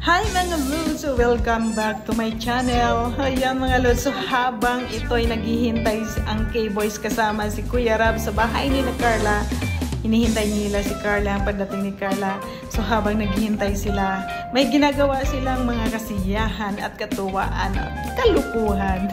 Hi mga Lods! Welcome back to my channel. Ayan mga Lods, so habang ito'y naghihintay ang K-Boys kasama si Kuya Rab sa bahay ni Carla, hinihintay nila si Carla, ang pagdating ni Carla. So habang naghihintay sila, may ginagawa silang mga kasiyahan at katuwaan at kalukuhan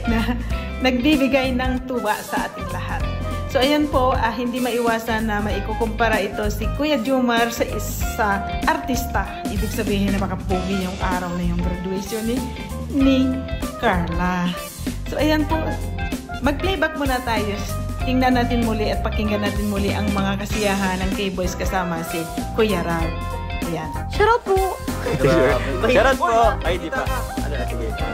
na nagbibigay ng tuwa sa ating lahat. So ayan po, hindi maiwasan na maikukumpara ito si Kuya Jomar sa isa artista. Ibig sabihin na makapugi yung araw na yung graduation ni Carla. So ayan po, mag-playback muna tayo. Tingnan natin muli at pakinggan natin muli ang mga kasiyahan ng K-Boys kasama si Kuya Rab. Ayan. Shoutout po! Shoutout po! Ay, di pa.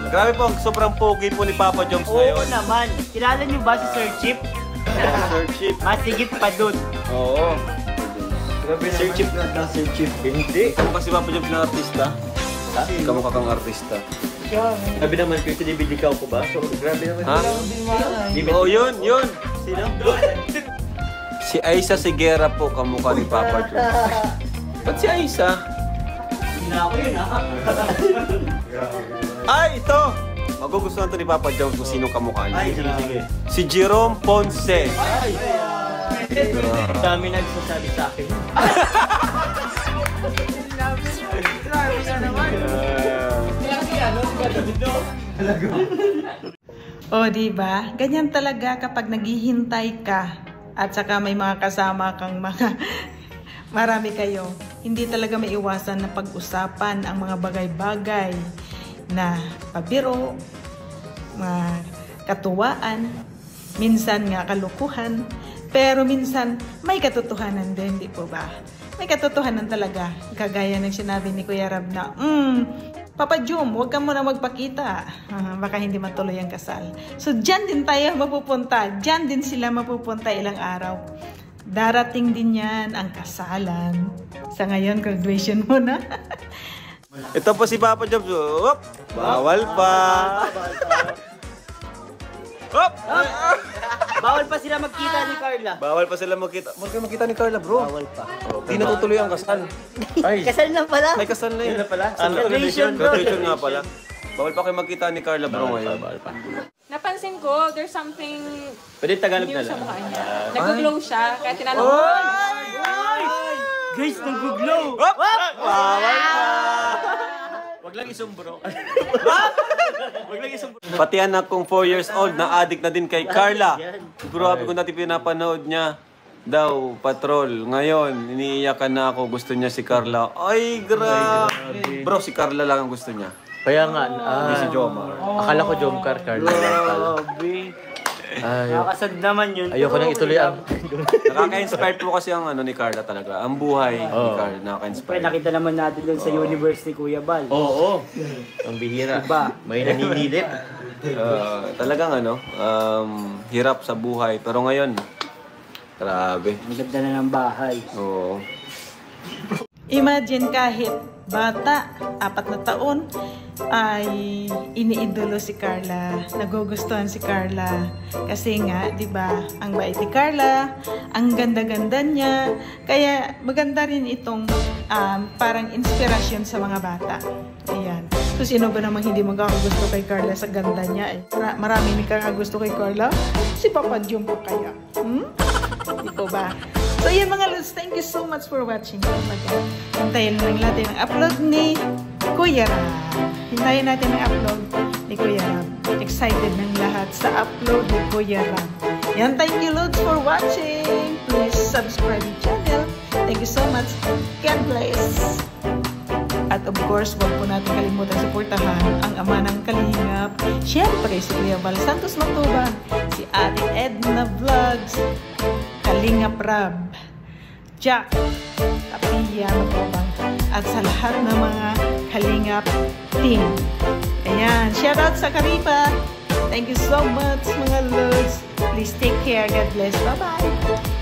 Grabe po, sobrang pogi po ni Papa Joms ngayon. Oo naman. Kilala niyo ba si Sir Chip? Sir Chip. Masigit pa dun. Oo. Grabe Sir Chip na Sir Chip. Hindi. Kamukha si Papa Joms na artista. Kamukha kang artista. Grabe naman ko ito, dibidikaw ko ba? So, grabe naman. Ha? Oo, yun. Sino? Si Aisa Sigera po, kamukha ni Papa Joms. Ba't si Aisa? Hindi na ako yun, ha? Ay, ito! Magugustuhan to ni Papa Joms kung sino kamukha niya. Ay, sige. Si Jerome Ponce. Ay! Dami nagsasabi sa akin. Grabe na naman. O, diba? Ganyan talaga kapag naghihintay ka at saka may mga kasama kang mga marami kayo. Hindi talaga maiwasan na pag-usapan ang mga bagay-bagay na pabiro, mga katuwaan, minsan nga kalukuhan, pero minsan may katotohanan din, di po ba? May katotohanan talaga, kagaya ng sinabi ni Kuya Rab na, Papa Jom, huwag ka muna magpakita, baka hindi matuloy ang kasal. So dyan din tayo mapupunta, dyan din sila mapupunta ilang araw. Darating din yan ang kasalan. Sa ngayon, graduation muna. Ito po si Papa Joms. Hop! Bawal pa! Hop! Bawal pa sila magkita ni Carla. Bawal pa sila magkita. Huwag kayo magkita ni Carla, bro. Bawal pa. Di natutuloy ang kasal. Ay! Kasal na pala. May kasal na yun. Graduation, bro. Graduation nga pala. Bawal pa kayo magkita ni Carla, bro, ngayon. Bawal pa. Napansin ko, there's something Pwede Tagalog new na sa lang. mukha niya. Nag-glow siya, kaya tinanong ko. Guys, nag-glow. Hop! Bawal pa! Wag lang isumbro. Wag lang isumbro. Pati anak kong 4 years old na addict na din kay Carla. Grabe ko natin pinapanood niya. Daw, patrol. Ngayon, iniiyakan na ako. Gusto niya si Carla. Ay, grabe. Bro, si Carla lang ang gusto niya. Kaya nga, Hindi si Jomar. akala ko Jomcar, Carla. Grabe. Nakakasad naman yun. Ayoko nang ituloy ang... Nakaka-inspire po kasi ang ni Carla talaga. Ang buhay ni Carla, nakaka-inspire. Nakita naman natin dun sa universe ni Kuya Bal. Oo. Ang bihira. Diba? May naninilip. Talagang hirap sa buhay. Pero ngayon, grabe. Maganda na ng bahay. Oo. Imagine kahit bata, 4 na taon, ay iniidolo si Carla, nagugustuhan si Carla. Kasi nga, di ba, ang bait ni Carla, ang ganda-ganda niya. Kaya maganda rin itong parang inspirasyon sa mga bata. Ayan. So, sino ba namang hindi magkakagusto kay Carla sa ganda niya? Marami nagkakagusto kay Carla. Si Papa Jom po kaya. Ito ba? So, yan mga Lods, thank you so much for watching. Hintayin lang natin ang upload ni Kuya Rab. Hintayin natin ang upload ni Kuya Rab. Excited ng lahat sa upload ni Kuya Rab. Yan, thank you Lods for watching. Please subscribe to the channel. Thank you so much. God bless. At of course, huwag po natin kalimutan suportahan ang ama ng Kalingap. Siyempre, si Kuya Bal Santos Matubang, si Ate Edna Vlogs, Kalingap Rab, Jack, Tapia Matubang, at sa lahat ng mga Kalingap team. Ayan, shout out sa Karipa. Thank you so much mga Lods. Please take care. God bless. Bye-bye.